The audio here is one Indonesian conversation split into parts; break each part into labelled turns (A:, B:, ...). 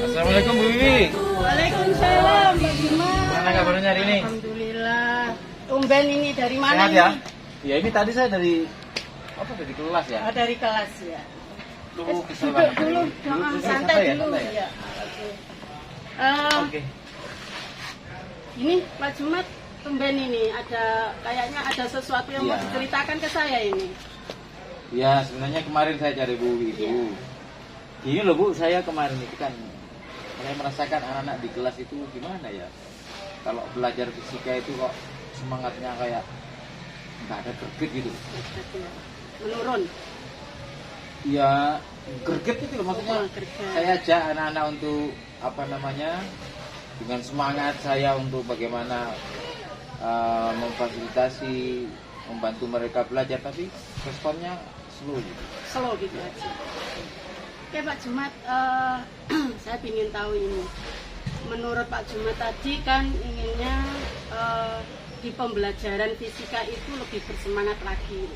A: Assalamualaikum Bu Wiwi.
B: Waalaikumsalam, Pak Bima.
A: Gimana kabarnya hari ini?
B: Alhamdulillah. Tumben ini dari mana
A: Sehat
B: ini?
A: ya? Ya ini tadi saya dari dari kelas ya.
B: Oh, dari kelas ya.
A: Dulu
B: Duduk dulu, santai dulu
A: santai
B: ya. Oke.
A: Oke.
B: Ini Pak Jumat, tumben ini kayaknya ada sesuatu yang mau
A: Iya.
B: diceritakan ke saya ini.
A: Ya sebenarnya kemarin saya cari Bu Wiwi itu.
B: Iya.
A: Gini loh Bu, saya kemarin itu kan saya merasakan anak-anak di kelas itu gimana ya. Kalau belajar fisika itu kok semangatnya kayak nggak ada greget gitu.
B: Menurun.
A: Ya greget itu loh maksudnya.
B: Oh, greget.
A: Saya ajak anak-anak untuk dengan semangat saya untuk bagaimana memfasilitasi, membantu mereka belajar, tapi responnya slow gitu.
B: Slow gitu aja. Oke Pak Jumat, saya ingin tahu ini. Menurut Pak Jumat tadi kan inginnya di pembelajaran fisika itu lebih bersemangat lagi.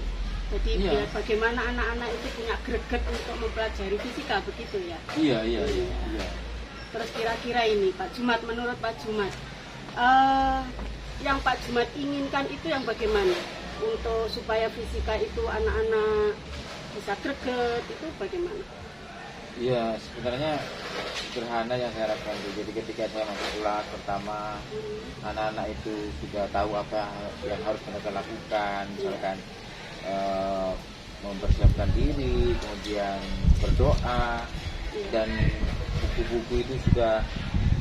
B: Jadi
A: Iya.
B: biar bagaimana anak-anak itu punya greget untuk mempelajari fisika, begitu ya?
A: Iya.
B: Terus kira-kira ini Pak Jumat, menurut Pak Jumat, yang Pak Jumat inginkan itu yang bagaimana? Untuk supaya fisika itu anak-anak bisa greget, itu bagaimana?
A: Iya, sebenarnya sederhana yang saya harapkan itu. Jadi ketika saya masuk kelas pertama, anak-anak itu sudah tahu apa yang harus mereka lakukan, misalkan mempersiapkan diri, kemudian berdoa, dan buku-buku itu sudah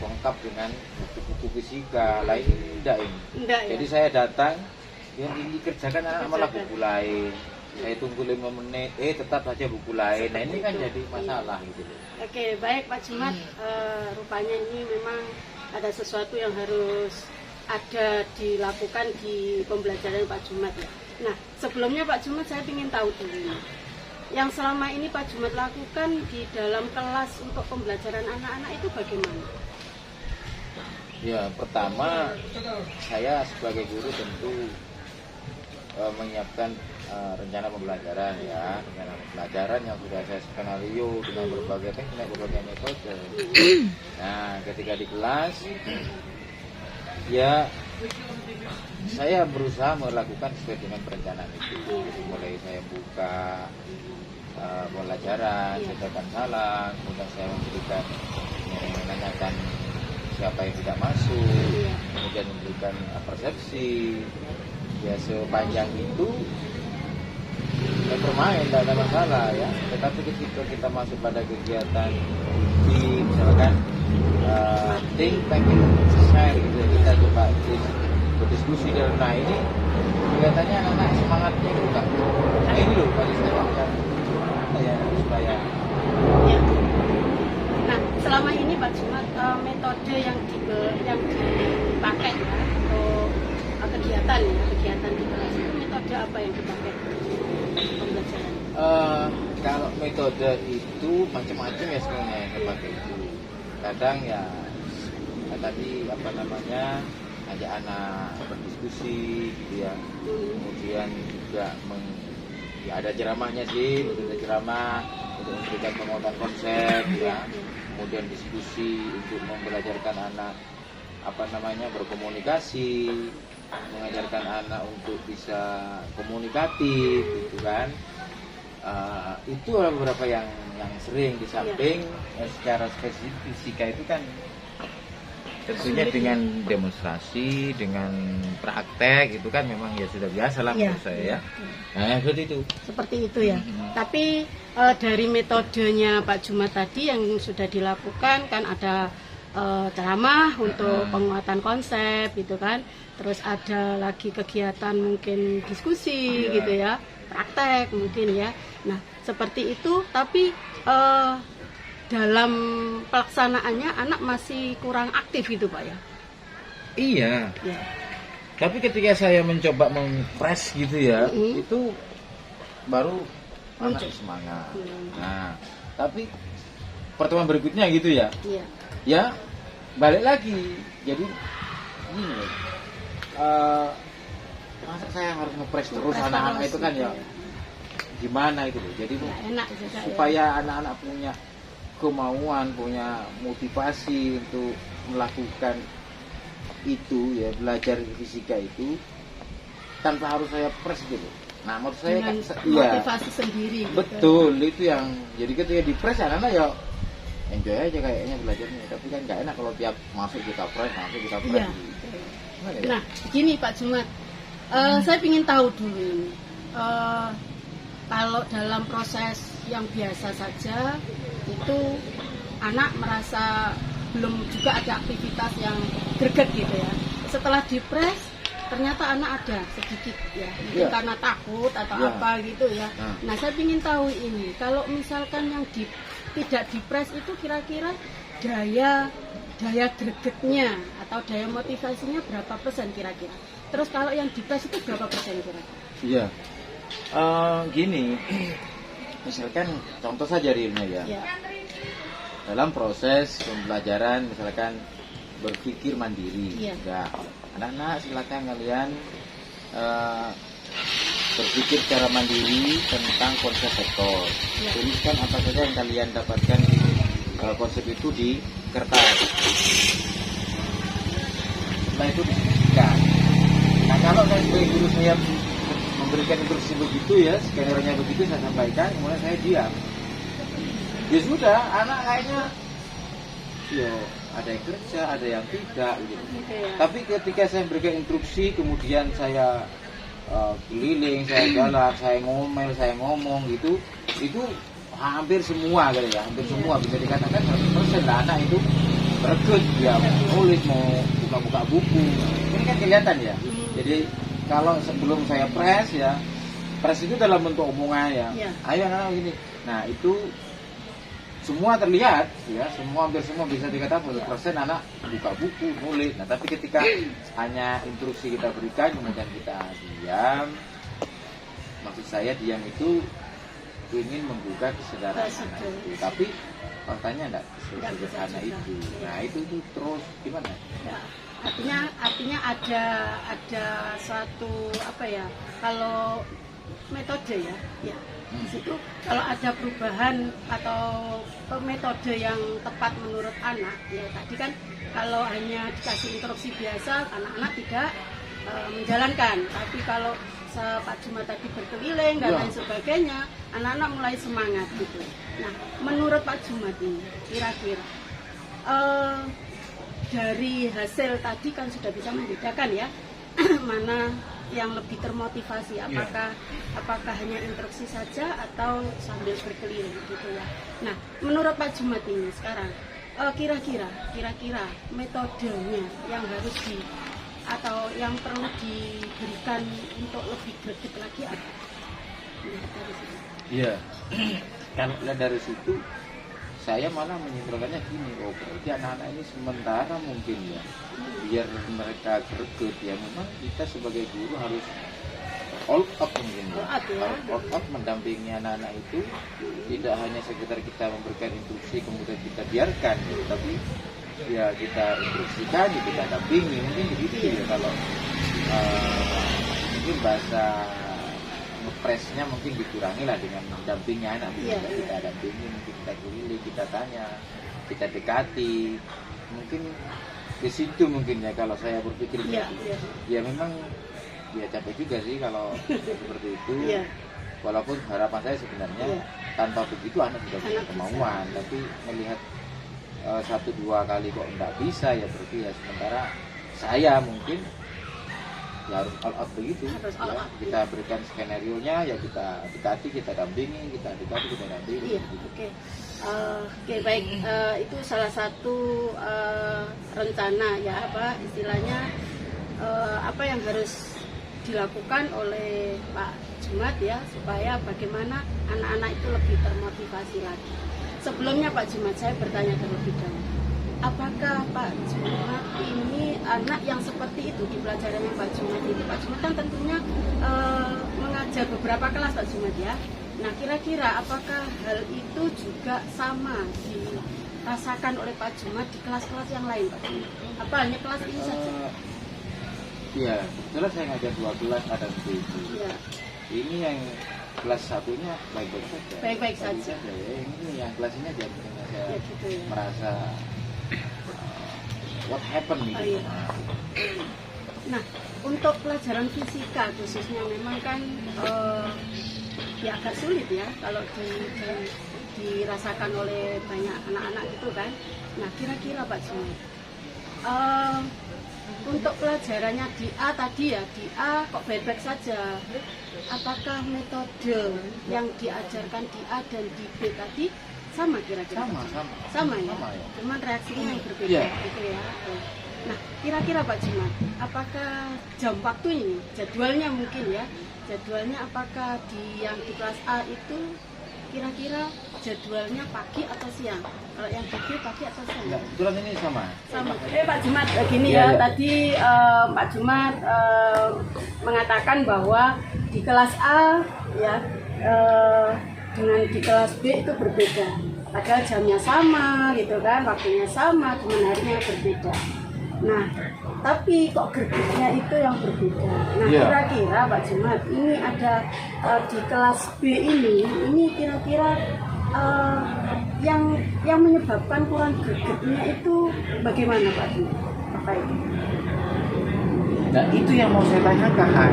A: lengkap dengan buku-buku fisika. Lain enggak ini.
B: Enggak ya?
A: Jadi saya datang, yang ini kerjakan anak malah
B: Kerjakan.
A: buku lain. Saya tunggu 5 menit, tetap saja buku lain. Nah ini kan jadi masalah gitu loh.
B: Oke, baik Pak Jumat. Rupanya ini memang ada sesuatu yang harus ada dilakukan di pembelajaran Pak Jumat ya. Nah, sebelumnya Pak Jumat saya ingin tahu dulu ini. Yang selama ini Pak Jumat lakukan di dalam kelas untuk pembelajaran anak-anak itu bagaimana?
A: Ya, pertama saya sebagai guru tentu menyiapkan rencana pembelajaran ya, rencana pembelajaran yang sudah saya skenario dengan berbagai teknik, berbagai metode. Nah, ketika di kelas, ya saya berusaha melakukan sesuai dengan perencanaan itu. Jadi mulai saya buka pembelajaran, saya tekan salam, kemudian saya menanyakan siapa yang tidak masuk, kemudian memberikan persepsi. Ya sepanjang itu bermain tidak ada masalah ya. Tetapi ketika kita masuk pada kegiatan di misalkan think tank share gitu, kita coba berdiskusi dan nah ini kelihatannya anak-anak semangatnya itu kan. Nah ini loh paling saya lakukan ya supaya.
B: Ya. Nah, selama ini Pak Jumat metode yang dipakai ya untuk kegiatan di kelas itu metode apa yang dipakai pembelajaran?
A: Kalau metode itu macam-macam ya sebenarnya yang saya pakai itu. Kadang ya tadi ajak anak berdiskusi gitu ya. Kemudian juga ada ceramahnya sih, ada ceramah untuk memberikan penguatan konsep ya. Kemudian diskusi untuk membelajarkan anak berkomunikasi, mengajarkan anak untuk bisa komunikatif gitu kan. Itu adalah beberapa yang sering di samping secara spesifik fisika itu kan tentunya dengan demonstrasi, dengan praktek itu kan memang ya sudah biasa lah menurut saya ya. Nah seperti itu.
B: Seperti itu ya. Tapi dari metodenya Pak Jumat tadi yang sudah dilakukan kan ada ceramah untuk penguatan konsep gitu kan. Terus ada lagi kegiatan mungkin diskusi gitu ya, praktek mungkin ya. Nah seperti itu, tapi dalam pelaksanaannya anak masih kurang aktif gitu Pak ya?
A: Iya.
B: Ya.
A: Tapi ketika saya mencoba mempres gitu ya, itu baru anak semangat. Nah, tapi pertemuan berikutnya gitu ya,
B: Iya.
A: ya balik lagi. Jadi ini loh, masa saya harus ngepres terus
B: Ngepres
A: anak-anak
B: terus,
A: itu kan ya,
B: iya.
A: gimana itu loh. Jadi
B: Enak juga
A: supaya anak-anak punya kemauan, punya motivasi untuk melakukan itu ya, belajar fisika itu tanpa harus saya press gitu. Nah menurut saya
B: dengan
A: iya,
B: motivasi sendiri gitu.
A: betul itu yang jadi ketika di press anak-anak ya enjoy aja kayaknya belajarnya, tapi kan nggak enak kalau tiap masuk kita press
B: Iya.
A: gitu. Gimana ya?
B: Nah, gini Pak Jumat, saya ingin tahu dulu ini, kalau dalam proses yang biasa saja itu anak merasa belum juga ada aktivitas yang greget gitu ya. Setelah dipres ternyata anak ada sedikit ya, mungkin
A: Ya.
B: karena takut atau
A: Ya.
B: apa gitu ya.
A: Nah.
B: Nah, saya ingin tahu ini, kalau misalkan yang tidak dipres itu kira-kira daya gregetnya atau daya motivasinya berapa persen kira-kira? Terus kalau yang dipres itu berapa persen kira-kira?
A: Iya. Gini, misalkan contoh saja realnya ya.
B: Ya.
A: Dalam proses pembelajaran misalkan berpikir mandiri,
B: Iya.
A: ya anak-anak silakan kalian berpikir secara mandiri tentang konsep vektor.
B: Iya.
A: Tuliskan apa saja yang kalian dapatkan konsep itu di kertas. Setelah itu diskusikan. Nah kalau saya sebagai guru saya memberikan instruksi begitu ya, skenario-nya begitu saya sampaikan, kemudian saya diam. Ya sudah, anak kayaknya yo ada yang kerja, ada yang tidak gitu.
B: Gitu ya.
A: Tapi ketika saya memberikan instruksi, kemudian saya keliling, saya jalan, saya ngomel, saya ngomong gitu, itu hampir semua gitu ya, hampir semua bisa dikatakan 100% lah anak itu bergerak, dia mau nulis, mau buka-buka buku. Ini kan kelihatan ya. Jadi kalau sebelum saya press ya, press itu dalam bentuk omongan ya.
B: Iya.
A: Ayo anak gini. Nah itu semua terlihat ya, hampir semua bisa dikatakan 100% anak buka buku, nulis. Nah tapi ketika hanya instruksi kita berikan kemudian kita diam, maksud saya diam itu ingin menggugah kesadaran anak itu, tapi faktanya enggak sesederhana itu. Nah itu terus gimana?
B: Ya, artinya ada suatu apa ya, kalau metode ya di situ kalau ada perubahan atau metode yang tepat menurut anak ya, tadi kan kalau hanya dikasih instruksi biasa anak-anak tidak menjalankan, tapi kalau Pak Jumat tadi berkeliling dan lain sebagainya, anak-anak mulai semangat gitu. Nah menurut Pak Jumat ini kira-kira dari hasil tadi kan sudah bisa membedakan ya mana yang lebih termotivasi, apakah hanya instruksi saja atau sambil berkeliling gitu ya. Nah menurut Pak Jumat ini sekarang kira-kira metodenya yang harus atau yang perlu diberikan untuk lebih greget lagi apa?
A: Iya. Kalau dari situ saya malah menyimpulkannya gini, oh berarti anak-anak ini sementara mungkin ya, biar mereka greget ya, memang kita sebagai guru harus all out mungkin ya, all out mendampingi anak-anak itu, tidak hanya sekedar kita memberikan instruksi kemudian kita biarkan ya, tapi ya kita instruksikan, ya kita dampingi, mungkin begitu ya. Kalau mungkin bahasa ngepresnya mungkin dikurangi lah dengan mendampingi anak, kita dampingi, mungkin kita keliling, kita tanya, kita dekati, mungkin di situ mungkin ya kalau saya berpikir ya memang ya capek juga sih kalau seperti itu. Walaupun harapan saya sebenarnya tanpa begitu anak sudah punya kemauan, tapi melihat 1-2 kali kok enggak bisa ya, berarti ya sementara saya mungkin ya harus all out begitu ya. Kita berikan skenario nya ya, kita dekati, kita dampingi, kita dekati, kita dampingi.
B: Oke, baik, itu salah satu rencana ya, apa istilahnya, apa yang harus dilakukan oleh Pak Jumat ya, supaya bagaimana anak-anak itu lebih termotivasi lagi. Sebelumnya Pak Jumat, saya bertanya terlebih dahulu, apakah Pak Jumat ini anak yang seperti itu di pelajarannya Pak Jumat ini? Pak Jumat kan tentunya mengajar beberapa kelas Pak Jumat ya. Nah kira-kira apakah hal itu juga sama dirasakan oleh Pak Jumat di kelas-kelas yang lain Pak Jumat? Apa hanya kelas ini saja?
A: Iya, kebetulan saya ngajar 2 kelas ada seperti itu.
B: Ya.
A: Ini yang kelas 1-nya baik-baik saja.
B: Baik-baik saja.
A: Ya. Ini yang kelas ini aja saya
B: Ya, gitu ya.
A: merasa what happened
B: Oh,
A: gitu.
B: iya. Nah, untuk pelajaran fisika khususnya memang kan ya agak sulit ya kalau dirasakan oleh banyak anak-anak gitu kan. Nah, kira-kira Pak Juma, untuk pelajarannya di A tadi ya, di A kok baik-baik saja. Apakah metode yang diajarkan di A dan di B tadi sama kira-kira? Sama ya?
A: Sama ya.
B: Cuman reaksinya yang berbeda
A: Iya.
B: gitu ya. Nah, kira-kira Pak Jimat, apakah jam waktu ini, jadwalnya mungkin ya, jadwalnya apakah yang di kelas A itu kira-kira jadwalnya pagi atau siang? Kalau yang di B pagi atau siang?
A: Enggak, kebetulan ini sama.
B: Sama. Pak Jumat, gini
A: Iya,
B: ya,
A: iya.
B: tadi Pak Jumat mengatakan bahwa di kelas A ya dengan di kelas B itu berbeda. Padahal jamnya sama gitu kan, waktunya sama, cuman harinya berbeda. Nah, tapi kok gerbiknya itu yang berbeda. Nah,
A: Iya.
B: kira-kira Pak Jumat, ini ada di kelas B ini kira-kira yang menyebabkan kurang gregetnya itu bagaimana Pak Jumat? Apa itu?
A: Nah itu yang mau saya tanyakan.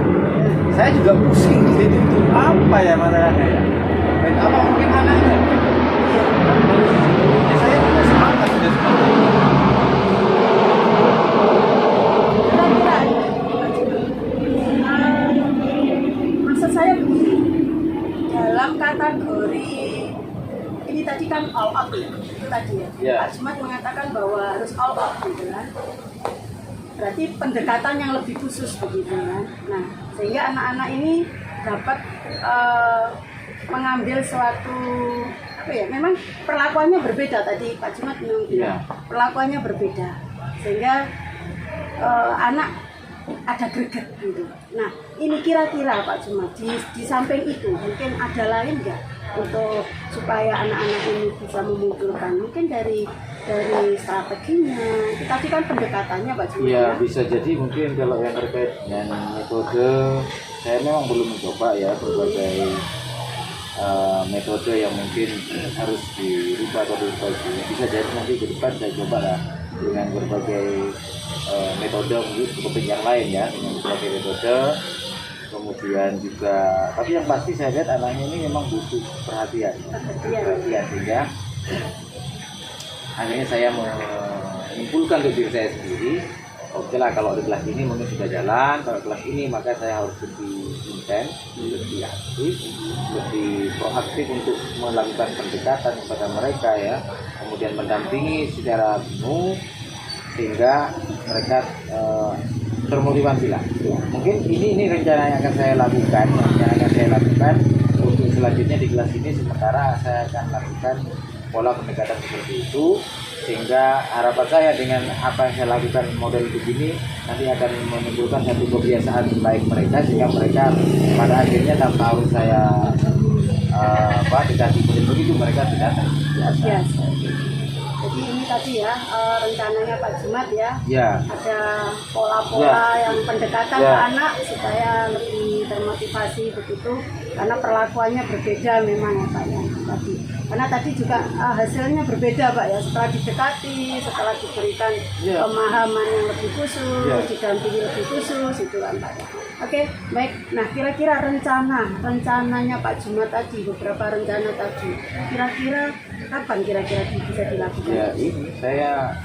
A: Saya juga pusing di situ itu apa ya masalahnya ya. Dan apa mungkin anaknya? Ya, saya punya semangat sudah seperti itu.
B: Kira-kira maksud saya begini, dalam kategori ini tadi kan all out ya, itu tadi ya.
A: Ya.
B: Pak Jumat mengatakan bahwa harus all out gitu kan. Berarti pendekatan yang lebih khusus begitu kan. Nah, sehingga anak-anak ini dapat mengambil suatu apa ya? Memang perlakuannya berbeda tadi Pak Jumat bilang.
A: Iya.
B: Perlakuannya berbeda. Sehingga anak ada greget gitu. Nah, ini kira-kira Pak Jumat di samping itu mungkin ada lain nggak untuk supaya anak-anak ini bisa memunculkan mungkin dari strateginya. Tadi kan pendekatannya Pak Jumat.
A: Ya bisa jadi mungkin kalau yang terkait dengan metode, saya memang belum mencoba ya berbagai metode yang mungkin harus dirubah atau diperbaiki. Bisa jadi nanti ke depan saya coba lah dengan berbagai metode mungkin seperti yang lain ya, dengan berbagai metode. Kemudian juga, tapi yang pasti saya lihat anaknya ini memang butuh perhatian sehingga akhirnya saya menyimpulkan untuk diri saya sendiri, oke lah kalau di kelas ini mungkin sudah jalan, kalau kelas ini maka saya harus lebih intens, lebih aktif, lebih proaktif untuk melakukan pendekatan kepada mereka ya, kemudian mendampingi secara penuh sehingga mereka termotivasi lah. Mungkin ini rencana yang akan saya lakukan, untuk selanjutnya di kelas ini. Sementara saya akan lakukan pola pendekatan seperti itu, sehingga harapan saya dengan apa yang saya lakukan model begini nanti akan menimbulkan satu kebiasaan baik mereka, sehingga mereka pada akhirnya tanpa harus saya dikasih begitu mereka sudah terbiasa.
B: Jadi ini tadi ya rencananya Pak Jumat ya,
A: Ya.
B: ada pola-pola yang pendekatan
A: Ya.
B: ke anak supaya lebih termotivasi begitu, karena perlakuannya berbeda memang ya Pak ya tadi. Karena tadi juga hasilnya berbeda Pak ya, setelah didekati, setelah diberikan
A: Ya.
B: pemahaman yang lebih khusus,
A: Ya.
B: didampingi lebih khusus itu kan Pak ya. Oke, baik. Nah, kira-kira rencananya Pak Jumat tadi, beberapa rencana tadi, kira-kira kapan kira-kira bisa dilakukan?
A: Ya ini saya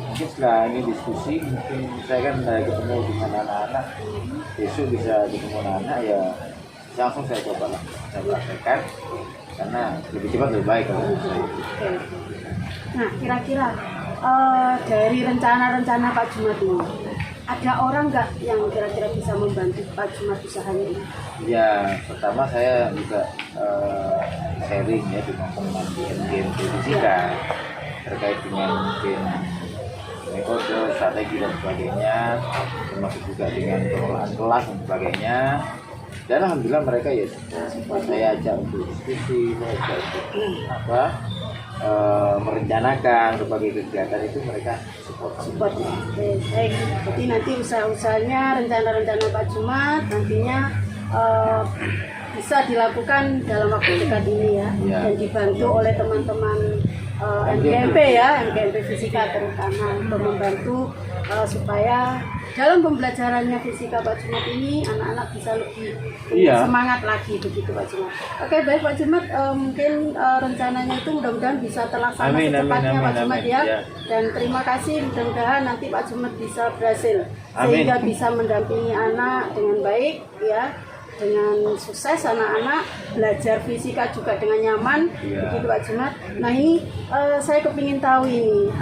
A: mungkin setelah ini diskusi, mungkin saya kan ketemu dengan anak-anak, besok bisa ketemu anak-anak ya langsung saya coba lah, saya praktekkan karena lebih cepat lebih baik kalau menurut saya.
B: Oke. Nah, kira-kira dari rencana-rencana Pak Jumat ini, ada orang nggak yang kira-kira bisa membantu Pak Jumat usahanya ini?
A: Ya pertama saya juga sharing ya dengan teman di MGMT Fisika terkait dengan mungkin metode, strategi dan sebagainya, termasuk juga dengan pengelolaan kelas dan sebagainya. Dan alhamdulillah mereka ya support. Saya ajak untuk diskusi, saya ajak untuk merencanakan berbagai kegiatan itu mereka support.
B: Ya. Oke, baik. Jadi nanti usaha-usahanya, rencana-rencana Pak Jumat nantinya bisa dilakukan dalam waktu dekat ini ya,
A: Ya.
B: dan dibantu oleh teman-teman MGMP ya, MGMP Fisika terutama untuk membantu supaya dalam pembelajarannya fisika Pak Jumat ini anak-anak bisa lebih semangat lagi begitu Pak Jumat. Oke baik Pak Jumat, mungkin rencananya itu mudah-mudahan bisa terlaksana secepatnya Pak Jumat ya. Dan terima kasih, mudah-mudahan nanti Pak Jumat bisa berhasil sehingga bisa mendampingi anak dengan baik ya, dengan sukses anak-anak belajar fisika juga dengan nyaman begitu Pak Jumat. Nah ini saya kepingin tahu ini,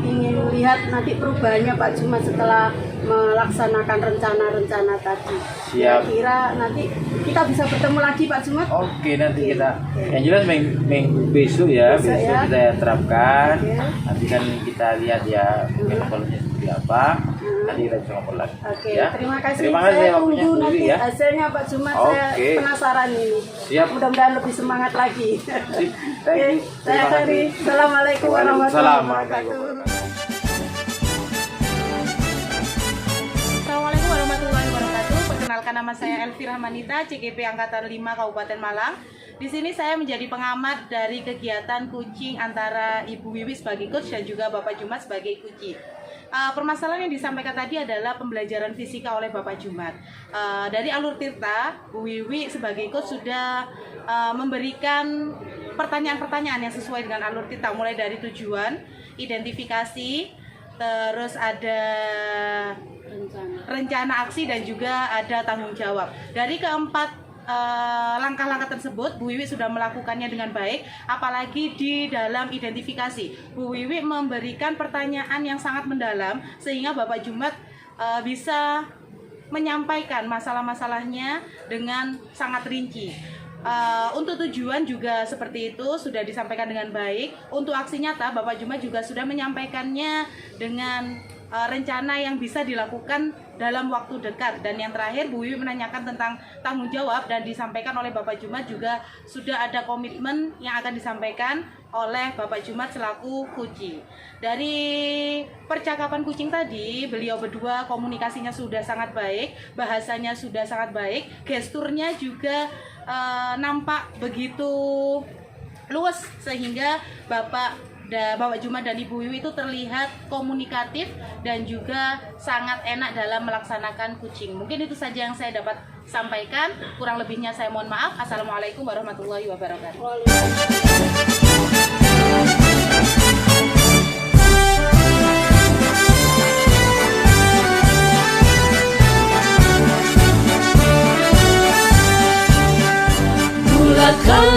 B: ingin lihat nanti perubahannya Pak Jumat setelah melaksanakan rencana-rencana tadi. Kira-kira nanti kita bisa bertemu lagi Pak Jumat.
A: Oke, nanti kita yang jelas minggu besok ya, besok ya. Kita terapkan. Nanti kan kita lihat ya protokolnya seperti apa. Nanti kita bisa ngobrol lagi.
B: Ya. Terima kasih. Saya tunggu nanti ya. Hasilnya Pak Jumat. Saya penasaran ini.
A: Siap.
B: Mudah-mudahan lebih semangat lagi. Saya akhiri. Assalamualaikum warahmatullahi wabarakatuh.
C: Assalamualaikum warahmatullahi wabarakatuh. Perkenalkan nama saya Elvira Manita, CGP Angkatan 5 Kabupaten Malang. Di sini saya menjadi pengamat dari kegiatan coaching antara Ibu Wiwi sebagai coach dan juga Bapak Jumat sebagai coachee. Permasalahan yang disampaikan tadi adalah pembelajaran fisika oleh Bapak Jumat. Dari Alur Tirta, Bu Wiwi sebagai coach sudah memberikan pertanyaan-pertanyaan yang sesuai dengan Alur Tirta, mulai dari tujuan, identifikasi, terus ada rencana aksi dan juga ada tanggung jawab. Dari keempat langkah-langkah tersebut Bu Wiwi sudah melakukannya dengan baik, apalagi di dalam identifikasi Bu Wiwi memberikan pertanyaan yang sangat mendalam sehingga Bapak Jumat bisa menyampaikan masalah-masalahnya dengan sangat rinci. Untuk tujuan juga seperti itu sudah disampaikan dengan baik. Untuk aksi nyata Bapak Jumat juga sudah menyampaikannya dengan rencana yang bisa dilakukan dalam waktu dekat. Dan yang terakhir Bu Wiwi menanyakan tentang tanggung jawab dan disampaikan oleh Bapak Jumat juga sudah ada komitmen yang akan disampaikan oleh Bapak Jumat selaku coaching. Dari percakapan coaching tadi, beliau berdua komunikasinya sudah sangat baik, bahasanya sudah sangat baik, gesturnya juga nampak begitu luas sehingga Bapak Jumat dan Ibu Wiwi itu terlihat komunikatif dan juga sangat enak dalam melaksanakan coaching. Mungkin itu saja yang saya dapat sampaikan. Kurang lebihnya saya mohon maaf. Assalamualaikum warahmatullahi wabarakatuh.
D: Bulatkan